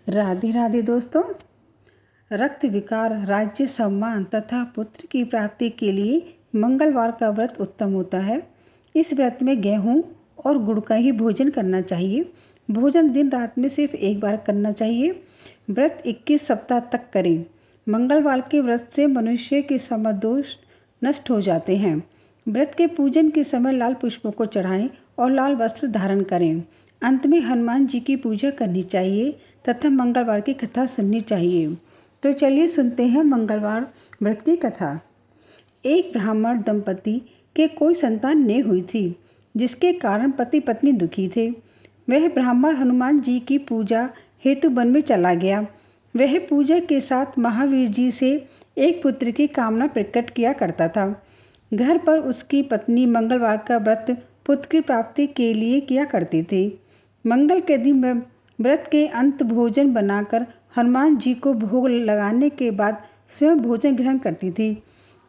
राधे राधे दोस्तों। रक्त विकार, राज्य सम्मान तथा पुत्र की प्राप्ति के लिए मंगलवार का व्रत उत्तम होता है। इस व्रत में गेहूं और गुड़ का ही भोजन करना चाहिए। भोजन दिन रात में सिर्फ एक बार करना चाहिए। व्रत 21 सप्ताह तक करें। मंगलवार के व्रत से मनुष्य के समदोष नष्ट हो जाते हैं। व्रत के पूजन के समय लाल पुष्पों को चढ़ाएं और लाल वस्त्र धारण करें। अंत में हनुमान जी की पूजा करनी चाहिए तथा मंगलवार की कथा सुननी चाहिए। तो चलिए सुनते हैं मंगलवार व्रत की कथा। एक ब्राह्मण दंपति के कोई संतान नहीं हुई थी, जिसके कारण पति पत्नी दुखी थे। वह ब्राह्मण हनुमान जी की पूजा हेतु वन में चला गया। वह पूजा के साथ महावीर जी से एक पुत्र की कामना प्रकट किया करता था। घर पर उसकी पत्नी मंगलवार का व्रत पुत्र की प्राप्ति के लिए किया करती थी। मंगल के दिन व्रत के अंत भोजन बनाकर हनुमान जी को भोग लगाने के बाद स्वयं भोजन ग्रहण करती थी।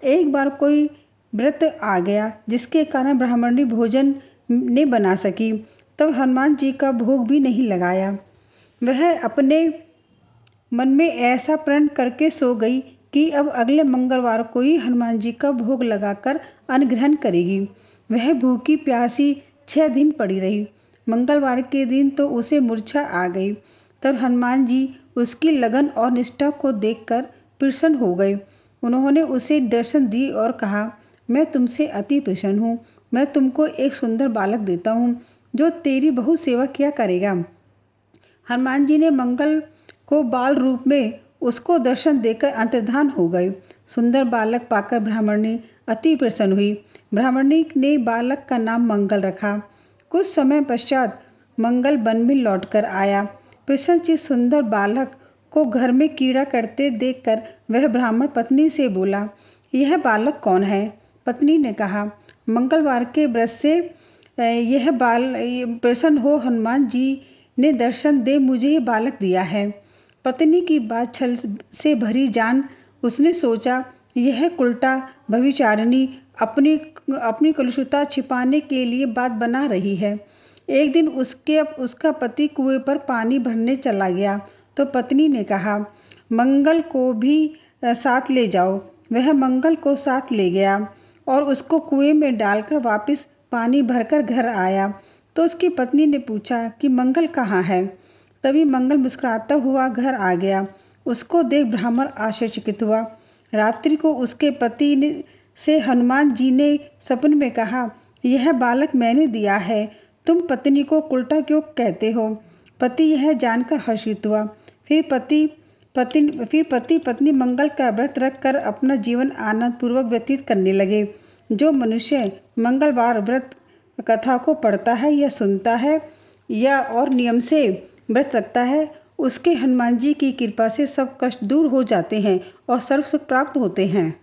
एक बार कोई व्रत आ गया जिसके कारण ब्राह्मणी भोजन नहीं बना सकी, तब हनुमान जी का भोग भी नहीं लगाया। वह अपने मन में ऐसा प्रण करके सो गई कि अब अगले मंगलवार को ही हनुमान जी का भोग लगाकर अन्न ग्रहण करेगी। वह भूखी प्यासी 6 दिन पड़ी रही। मंगलवार के दिन तो उसे मूर्छा आ गई। तब हनुमान जी उसकी लगन और निष्ठा को देखकर प्रसन्न हो गए। उन्होंने उसे दर्शन दी और कहा, मैं तुमसे अति प्रसन्न हूँ। मैं तुमको एक सुंदर बालक देता हूँ जो तेरी बहुत सेवा किया करेगा। हनुमान जी ने मंगल को बाल रूप में उसको दर्शन देकर अंतर्धान हो गए। सुंदर बालक पाकर ब्राह्मणी अति प्रसन्न हुई। ब्राह्मणी ने बालक का नाम मंगल रखा। कुछ समय पश्चात मंगल वन में लौटकर आया। प्रसन्नचित्त सुंदर बालक को घर में कीड़ा करते देखकर वह ब्राह्मण पत्नी से बोला, यह बालक कौन है? पत्नी ने कहा, मंगलवार के व्रत से यह प्रसन्न हो हनुमान जी ने दर्शन दे मुझे यह बालक दिया है। पत्नी की बात छल से भरी जान उसने सोचा, यह उल्टा भविचारिणी अपनी कलुषता छिपाने के लिए बात बना रही है। एक दिन उसका पति कुएं पर पानी भरने चला गया तो पत्नी ने कहा, मंगल को भी साथ ले जाओ। वह मंगल को साथ ले गया और उसको कुएं में डालकर वापस पानी भरकर घर आया तो उसकी पत्नी ने पूछा कि मंगल कहाँ है? तभी मंगल मुस्कुराता हुआ घर आ गया। उसको देख ब्राह्मण आश्चर्यचकित हुआ। रात्रि को उसके पति से हनुमान जी ने सपने में कहा, यह बालक मैंने दिया है, तुम पत्नी को उल्टा क्यों कहते हो? पति यह जानकर हर्षित हुआ। फिर पति पत्नी मंगल का व्रत रखकर अपना जीवन आनंद पूर्वक व्यतीत करने लगे। जो मनुष्य मंगलवार व्रत कथा को पढ़ता है या सुनता है या और नियम से व्रत रखता है, उसके हनुमान जी की कृपा से सब कष्ट दूर हो जाते हैं और सर्व सुख प्राप्त होते हैं।